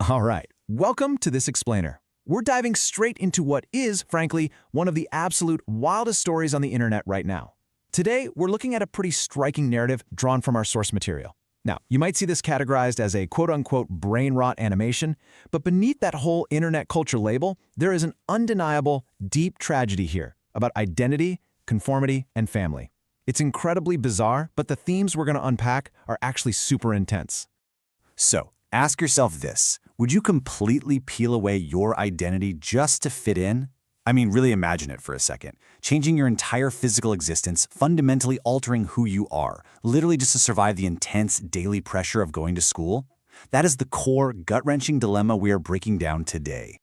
All right, welcome to This Explainer. We're diving straight into what is, frankly, one of the absolute wildest stories on the internet right now. Today, we're looking at a pretty striking narrative drawn from our source material. Now, you might see this categorized as a quote-unquote brain rot animation, but beneath that whole internet culture label, there is an undeniable, deep tragedy here about identity, conformity, and family. It's incredibly bizarre, but the themes we're going to unpack are actually super intense. So, ask yourself this. Would you completely peel away your identity just to fit in? I mean, really imagine it for a second. Changing your entire physical existence, fundamentally altering who you are, literally just to survive the intense daily pressure of going to school? That is the core, gut-wrenching dilemma we are breaking down today.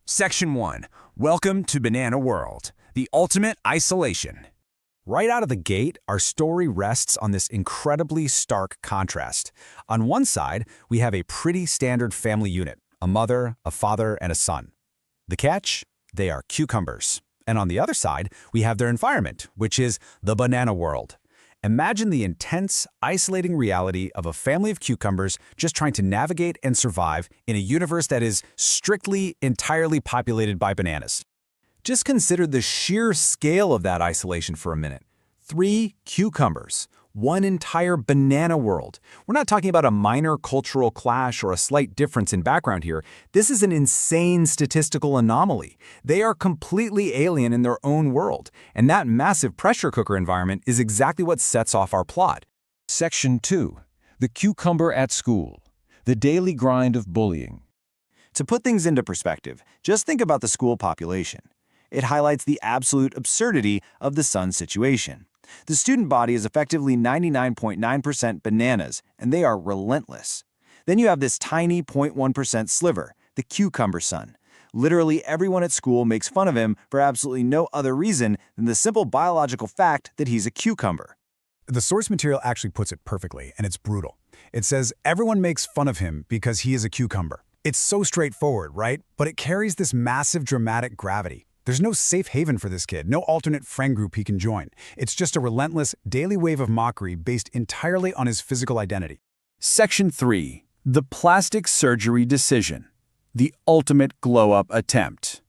Section 1. Welcome to Banana World, the ultimate isolation. Right out of the gate, our story rests on this incredibly stark contrast. On one side, we have a pretty standard family unit, a mother, a father, and a son. The catch? They are cucumbers. And on the other side, we have their environment, which is the banana world. Imagine the intense, isolating reality of a family of cucumbers just trying to navigate and survive in a universe that is strictly, entirely populated by bananas. Just consider the sheer scale of that isolation for a minute. 3 cucumbers, one entire banana world. We're not talking about a minor cultural clash or a slight difference in background here. This is an insane statistical anomaly. They are completely alien in their own world, and that massive pressure cooker environment is exactly what sets off our plot. Section 2. The cucumber at school. The daily grind of bullying. To put things into perspective, just think about the school population. It highlights the absolute absurdity of the son's situation. The student body is effectively 99.9% bananas, and they are relentless. Then you have this tiny 0.1% sliver, the cucumber son. Literally everyone at school makes fun of him for absolutely no other reason than the simple biological fact that he's a cucumber. The source material actually puts it perfectly, and it's brutal. It says everyone makes fun of him because he is a cucumber. It's so straightforward, right? But it carries this massive dramatic gravity. There's no safe haven for this kid, no alternate friend group he can join. It's just a relentless, daily wave of mockery based entirely on his physical identity. Section 3. The plastic surgery decision. The ultimate glow-up attempt.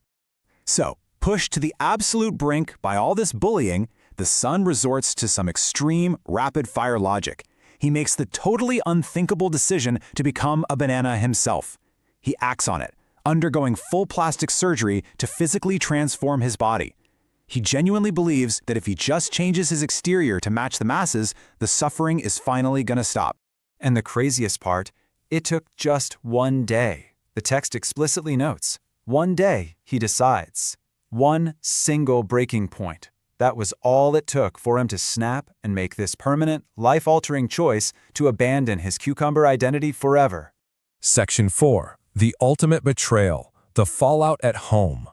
So, pushed to the absolute brink by all this bullying, the son resorts to some extreme, rapid-fire logic. He makes the totally unthinkable decision to become a banana himself. He acts on it, undergoing full plastic surgery to physically transform his body. He genuinely believes that if he just changes his exterior to match the masses, the suffering is finally gonna stop. And the craziest part, it took just one day. The text explicitly notes, one day, he decides. One single breaking point. That was all it took for him to snap and make this permanent, life-altering choice to abandon his cucumber identity forever. Section 4. The ultimate betrayal. The fallout at home.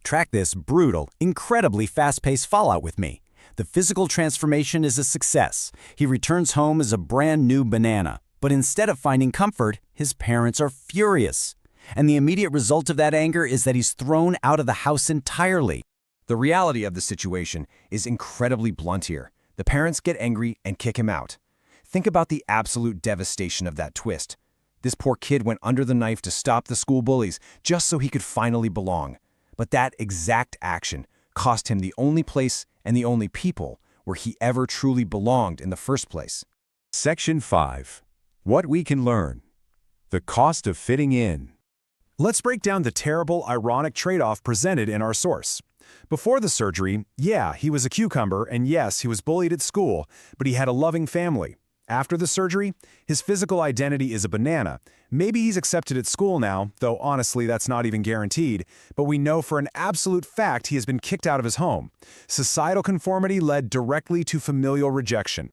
Track this brutal, incredibly fast-paced fallout with me. The physical transformation is a success. He returns home as a brand new banana. But instead of finding comfort, his parents are furious. And the immediate result of that anger is that he's thrown out of the house entirely. The reality of the situation is incredibly blunt here. The parents get angry and kick him out. Think about the absolute devastation of that twist. This poor kid went under the knife to stop the school bullies just so he could finally belong. But that exact action cost him the only place and the only people where he ever truly belonged in the first place. Section 5. What we can learn. The cost of fitting in. Let's break down the terrible, ironic trade-off presented in our source. Before the surgery, yeah, he was a cucumber, and yes, he was bullied at school, but he had a loving family. After the surgery, his physical identity is a banana. Maybe he's accepted at school now, though honestly that's not even guaranteed, but we know for an absolute fact he has been kicked out of his home. Societal conformity led directly to familial rejection.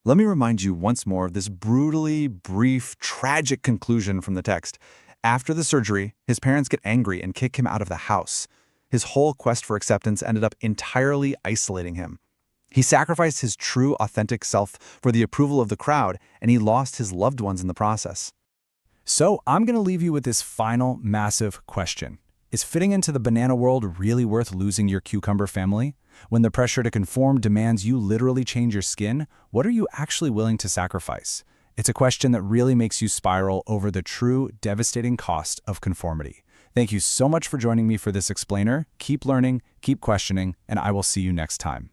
Let me remind you once more of this brutally brief, tragic conclusion from the text. After the surgery, his parents get angry and kick him out of the house. His whole quest for acceptance ended up entirely isolating him. He sacrificed his true, authentic self for the approval of the crowd, and he lost his loved ones in the process. So I'm going to leave you with this final, massive question. Is fitting into the banana world really worth losing your cucumber family? When the pressure to conform demands you literally change your skin, what are you actually willing to sacrifice? It's a question that really makes you spiral over the true, devastating cost of conformity. Thank you so much for joining me for this explainer. Keep learning, keep questioning, and I will see you next time.